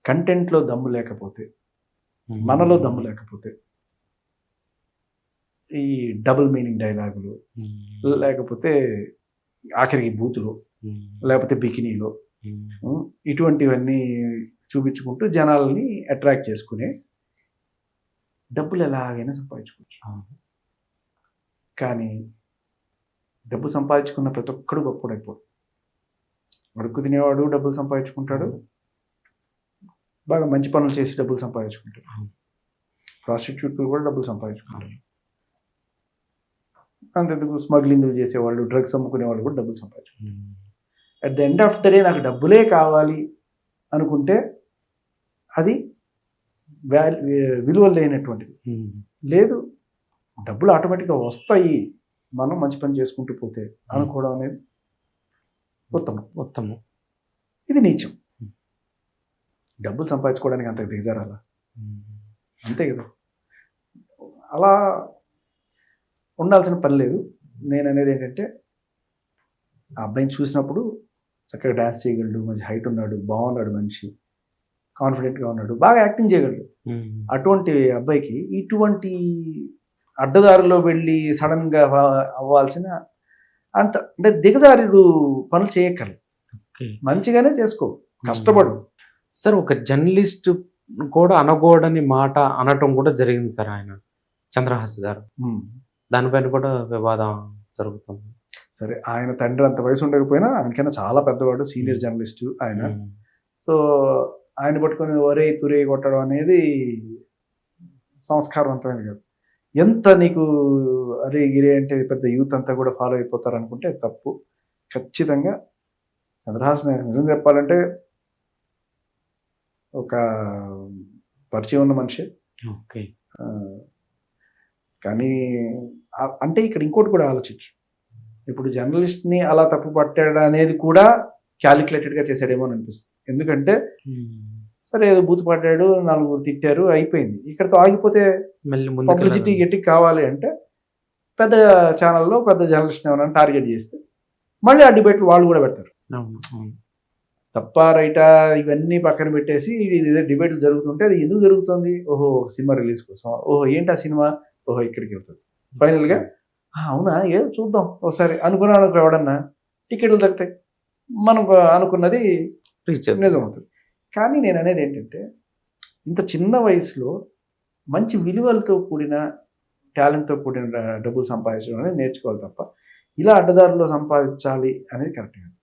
కంటెంట్లో దమ్ము లేకపోతే, మనలో దమ్ము లేకపోతే, ఈ డబుల్ మీనింగ్ డైలాగులు, లేకపోతే ఆఖరికి బూతులు, లేకపోతే బికినీలో, ఇటువంటివన్నీ చూపించుకుంటూ జనాల్ని అట్రాక్ట్ చేసుకునే డబ్బులు ఎలాగైనా సంపాదించుకోవచ్చు. కానీ డబ్బు సంపాదించుకున్న ప్రతి ఒక్కడు గొప్పడైపోడు. అడుక్కు తినేవాడు డబ్బులు సంపాదించుకుంటాడు, బాగా మంచి పనులు చేసి డబ్బులు సంపాదించుకుంటాడు, ప్రాస్టిట్యూట్లు కూడా డబ్బులు సంపాదించుకుంటారు. అంతెందుకు స్మగ్లింగ్లు చేసేవాళ్ళు, డ్రగ్స్ అమ్ముకునే వాళ్ళు కూడా డబ్బులు సంపాదించుకుంటారు. At the end of the day నాకు డబ్బులే కావాలి అనుకుంటే అది విలువ లేనటువంటిది. లేదు, డబ్బులు ఆటోమేటిక్గా వస్తాయి, మనం మంచి పని చేసుకుంటూ పోతే అనుకోవడం అనేది ఉత్తమం. ఇది నీచం. డబ్బులు సంపాదించుకోవడానికి అంత దిగజారాలా? అంతే కదా. అలా ఉండాల్సిన పని లేదు. నేను అనేది ఏంటంటే, ఆ అబ్బాయిని చూసినప్పుడు చక్కగా డ్యాన్స్ చేయగలడు, మంచి హైట్ ఉన్నాడు, బాగున్నాడు, మనిషి కాన్ఫిడెంట్గా ఉన్నాడు, బాగా యాక్టింగ్ చేయగలడు. అటువంటి అబ్బాయికి ఇటువంటి అడ్డదారిలో వెళ్ళి సడన్గా అవ్వాల్సిన అంత అంటే దిగజారుడు పనులు చేయక్కర్లేదు. మంచిగానే చేసుకో, కష్టపడు. సార్, ఒక జర్నలిస్ట్ కూడా అనకూడని మాట అనటం కూడా జరిగింది సార్, ఆయన చంద్రహాస్ గారు. దానిపైన కూడా వివాదం జరుగుతుంది. సరే, ఆయన తండ్రి అంత వయసు ఉండకపోయినా ఆయనకైనా చాలా పెద్దవాడు, సీనియర్ జర్నలిస్టు ఆయన. సో ఆయన పట్టుకొని ఒరే తురే కొట్టడం అనేది సంస్కారవంతమైన కాదు. ఎంత నీకు అరే గిరే అంటే పెద్ద యూత్ అంతా కూడా ఫాలో అయిపోతారు అనుకుంటే తప్పు. ఖచ్చితంగా చంద్రహాస్ నిజం చెప్పాలంటే ఒక పరిచయం ఉన్న మనిషి. ఓకే. కానీ అంటే ఇక్కడ ఇంకోటి కూడా ఆలోచించు. ఇప్పుడు జర్నలిస్ట్ని అలా తప్పు పట్టాడు అనేది కూడా క్యాలిక్యులేటెడ్గా చేశాడేమో అని అనిపిస్తుంది. ఎందుకంటే సరే ఏదో బూతు పడ్డాడు, నలుగురు తిట్టారు, అయిపోయింది, ఇక్కడతో ఆగిపోతే పబ్లిసిటీ గట్టి కావాలి అంటే పెద్ద ఛానల్లో పెద్ద జర్నలిస్ట్ని ఏమైనా టార్గెట్ చేస్తే మళ్ళీ ఆ డిబేట్లు వాళ్ళు కూడా పెడతారు. తప్ప రైటా ఇవన్నీ పక్కన పెట్టేసి ఇదే డిబేట్లు జరుగుతుంటే అది ఎందుకు జరుగుతుంది? ఓహో, సినిమా రిలీజ్ కోసం. ఓహో, ఏంటి ఆ సినిమా? ఓహో, ఇక్కడికి వెళ్తుంది. ఫైనల్గా అవునా ఏదో చూద్దాం ఒకసారి అనుకున్నాను, ఎవడన్నా టికెట్లు తగ్గుతాయి, మనం అనుకున్నది నిజం అవుతుంది. కానీ నేను అనేది ఏంటంటే, ఇంత చిన్న వయసులో మంచి విలువలతో కూడిన టాలెంట్తో కూడిన డబ్బులు సంపాదించడం అనేది నేర్చుకోవాలి తప్ప ఇలా అడ్డదారులో సంపాదించాలి అనేది కరెక్ట్ కాదు.